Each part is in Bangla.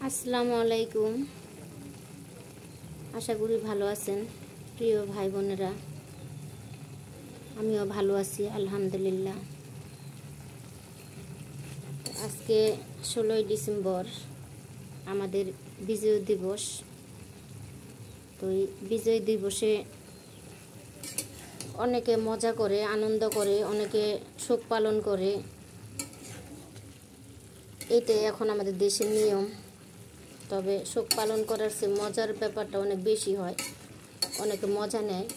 আসসালামু আলাইকুম। আশা করি ভালো আছেন প্রিয় ভাই বোনেরা। আমিও ভালো আছি আলহামদুলিল্লাহ। আজকে 16ই ডিসেম্বর আমাদের বিজয় দিবস। তো এই বিজয় দিবসে অনেকে মজা করে, আনন্দ করে, অনেকে শোক পালন করে। এটাই এখন আমাদের দেশের নিয়ম। তবে শোক পালন করার চেয়ে মজার ব্যাপারটা অনেক বেশি হয়, অনেকে মজা নেয়।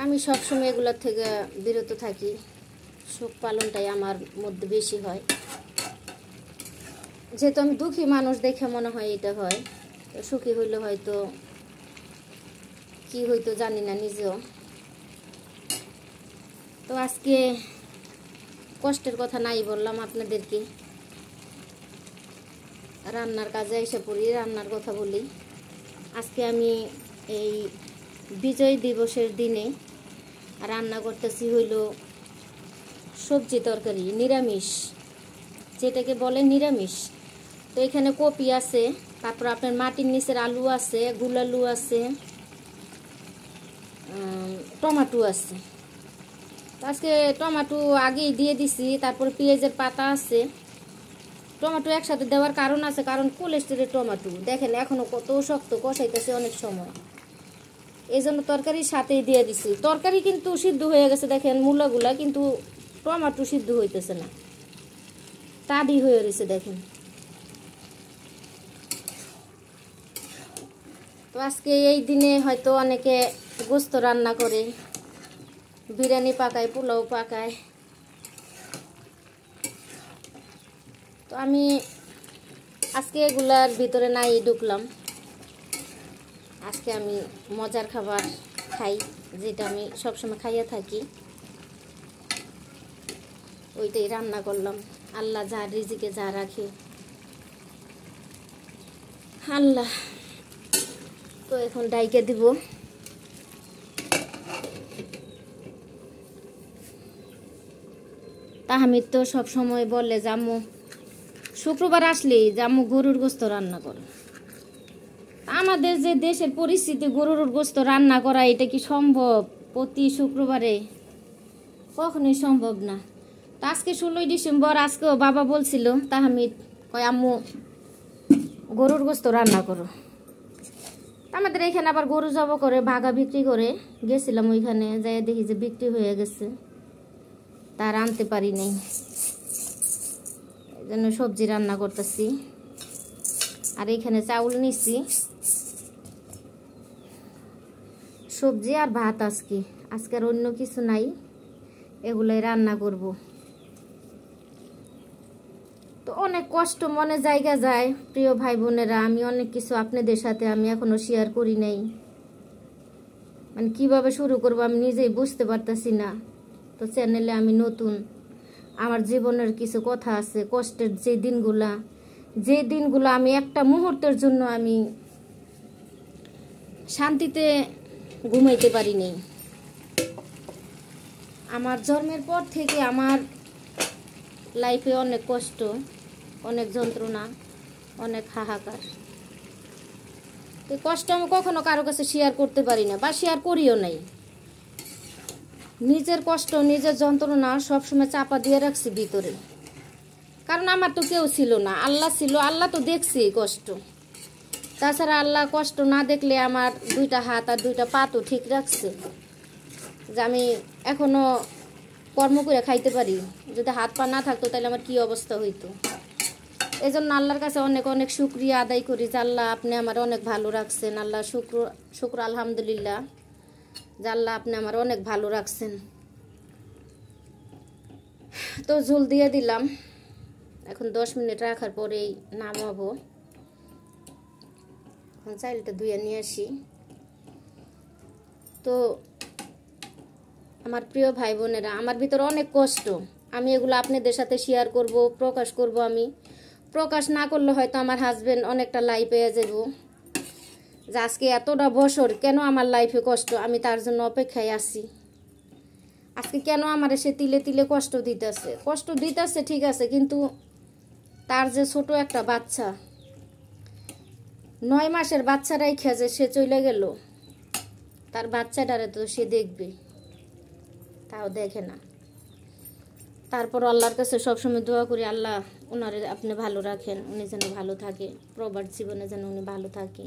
আমি সবসময় এগুলোর থেকে বিরত থাকি। শোক পালনটাই আমার মধ্যে বেশি হয়, যেহেতু আমি দুঃখী মানুষ দেখে মনে হয় এটা হয়। তো সুখী হইলে হয়তো কি হইতো জানি না নিজেও। তো আজকে কষ্টের কথা নাই বললাম আপনাদেরকে, রান্নার কাজে এসে পড়ি, রান্নার কথা বলি। আজকে আমি এই বিজয় দিবসের দিনে রান্না করতেছি হইল সবজি তরকারি, নিরামিষ, যেটাকে বলে নিরামিষ। তো এখানে কপি আছে, তারপর আপনার মাটির নিচের আলু আছে, গুলালু আছে, টমেটো আছে। আজকে টমেটো আগেই দিয়ে দিছি, তারপরে পেঁয়াজের পাতা আছে। টমেটো একসাথে দেওয়ার কারণ আছে, কারণ কোলেস্টেরল টমেটো দেখেন এখনো কত শক্ত, কষাইতেছে অনেক সময়, এই জন্য তরকারির সাথেই দিয়ে দিছি। তরকারি কিন্তু সিদ্ধ হয়ে গেছে দেখেন মূলাগুলা, কিন্তু টমেটো সিদ্ধ হইতেছে না, টাডি হয়ে রয়েছে দেখেন। তো আজকে এই দিনে হয়তো অনেকে গোস্ত রান্না করে, বিরিয়ানি পাকায়, পোলাও পাকায়। তো আমি আজকে এগুলার ভিতরে নাই ঢুকলাম। আজকে আমি মজার খাবার খাই, যেটা আমি সবসময় খাইয়া থাকি, ওইটাই রান্না করলাম। আল্লাহ যা রিজিকে যা রাখে আল্লাহ। তো এখন ডাইকে দিব। তাহমিদ তো সব সময় বলে জাম্মু শুক্রবার আসলেই জাম্মু গরুর গোস্ত রান্না করো। আমাদের যে দেশের পরিস্থিতি, গরুর গোস্ত রান্না করা এটা কি সম্ভব প্রতি শুক্রবারে? কখনোই সম্ভব না। তো আজকে 16ই ডিসেম্বর, আজকেও বাবা বলছিল তাহমিদ কয় আম্মু গরুর গোস্ত রান্না করো। আমাদের এখানে আবার গরু জব করে, ভাগা বিক্রি করে। গেছিলাম ওইখানে, যাই দেখি যে বিক্রি হয়ে গেছে, তার আনতে পারি নাই, এই জন্য সবজি রান্না করতেছি। আর এখানে চাউল নিছি, সবজি আর ভাত। আজকে আর অন্য কিছু নাই, এগুলাই রান্না করব। তো অনেক কষ্ট মনে জায়গা যায় প্রিয় ভাই বোনেরা। আমি অনেক কিছু আপনাদের সাথে আমি এখনো শেয়ার করি নাই, মানে কিভাবে শুরু করব আমি নিজেই বুঝতে পারতেছি না। তো চ্যানেলে আমি নতুন, আমার জীবনের কিছু কথা আছে, কষ্টের যে দিনগুলো আমি একটা মুহূর্তের জন্য আমি শান্তিতে ঘুমাইতে পারি নাই। আমার জন্মের পর থেকে আমার লাইফে অনেক কষ্ট, অনেক যন্ত্রণা, অনেক হাহাকার। তো কষ্ট আমি কখনো কারো কাছে শেয়ার করতে পারি না, বা শেয়ার করিও নাই। নিজের কষ্ট, নিজের যন্ত্রণা সবসময় চাপা দিয়ে রাখছি ভিতরে, কারণ আমার তো কেউ ছিল না, আল্লাহ ছিল। আল্লাহ তো দেখছি কষ্ট, তাছাড়া আল্লাহ কষ্ট না দেখলে আমার 2টা হাত আর 2টা পা তো ঠিক রাখছে, যে আমি এখনো কর্ম করে খাইতে পারি। যদি হাত পা না থাকতো তাহলে আমার কি অবস্থা হইতো। এই জন্য আল্লাহর কাছে অনেক অনেক শুকরিয়া আদায় করি যে আল্লাহ আপনি আমার অনেক ভালো রাখছেন। আল্লাহ শুক্র আলহামদুলিল্লাহ যে আল্লাহ আপনি আমার অনেক ভালো রাখছেন। তো ঝোল দিয়ে দিলাম, এখন 10 মিনিট রাখার পরেই নামাবো। এখন চাইলটা ধুয়ে নিয়ে আসি। তো আমার প্রিয় ভাই বোনেরা, আমার ভিতরে অনেক কষ্ট, আমি এগুলো আপনাদের সাথে শেয়ার করব, প্রকাশ করব। আমি প্রকাশ না করলে হয়তো আমার হাজবেন্ড অনেকটা লাই পেয়ে যাব, যে আজকে এতটা বছর কেন আমার লাইফে কষ্ট, আমি তার জন্য অপেক্ষায় আছি। আজকে কেন আমার সে তিলে তিলে কষ্ট দিতেছে ঠিক আছে, কিন্তু তার যে ছোট একটা বাচ্চা 9 মাসের বাচ্চা রাইখা যে সে চলে গেল, তার বাচ্চাটারে তো সে দেখবে, তাও দেখে না। তারপর আল্লাহর কাছে সবসময় দোয়া করি, আল্লাহ ওনারে আপনি ভালো রাখেন, উনি যেন ভালো থাকে, প্রবাস জীবনে যেন উনি ভালো থাকে।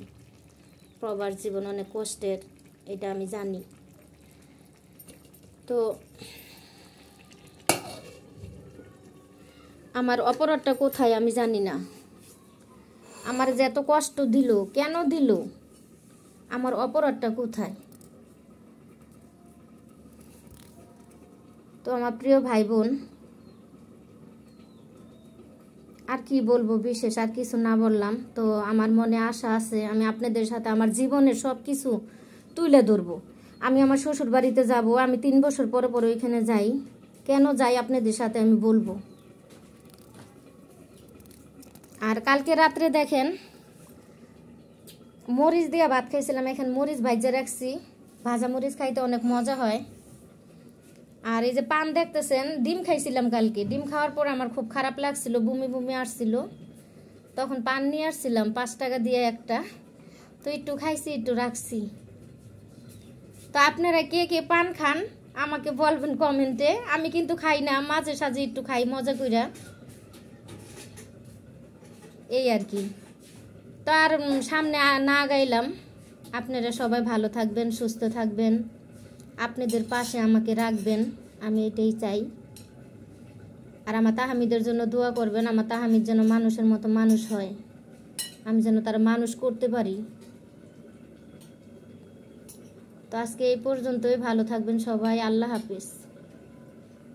প্রবাস জীবন অনেক কষ্টের, এটা আমি জানি। তো আমার অপরাধটা কোথায় আমি জানি না। আমার যে এত কষ্ট দিল, কেন দিল, আমার অপরাধটা কোথায়? তো আমার প্রিয় ভাই বোন, আর কি বলবো, বিশেষ আর কিছু না বললাম। তো আমার মনে আশা আছে আমি আপনাদের সাথে আমার জীবনের সব কিছু তুলে ধরবো। আমি আমার শ্বশুর বাড়িতে যাব, আমি 3 বছর পরে পরে ওইখানে যাই, কেন যাই আপনাদের সাথে আমি বলবো। আর কালকে রাত্রে দেখেন মরিচ দিয়ে ভাত খাইছিলাম, এখন মরিচ ভাজা রাখছি, ভাজা মরিচ খাইতে অনেক মজা হয়। আর এই যে পান দেখতেছেন, ডিম খাইছিলাম কালকে, ডিম খাওয়ার পর আমার খুব খারাপ লাগছিল, বমি বমি আসছিল, তখন পান নিয়ে আসছিলাম 5 টাকা দিয়ে একটা, তো একটু খাইছি একটু রাখছি। তো আপনারা কে কে পান খান আমাকে বলবেন কমেন্টে। আমি কিন্তু খাই না, মাঝে সাঝে একটু খাই মজা কইরা, এই আর কি। তো আর সামনে না গাইলাম। আপনারা সবাই ভালো থাকবেন, সুস্থ থাকবেন, আপনাদের পাশে আমাকে রাখবেন, আমি এটাই চাই। আর আমার তাহামিদের জন্য দোয়া করবেন, আমার তাহামিদ যেন মানুষের মতো মানুষ হয়, আমি যেন তারা মানুষ করতে পারি। তো আজকে এই পর্যন্তই, ভালো থাকবেন সবাই, আল্লাহ হাফেজ।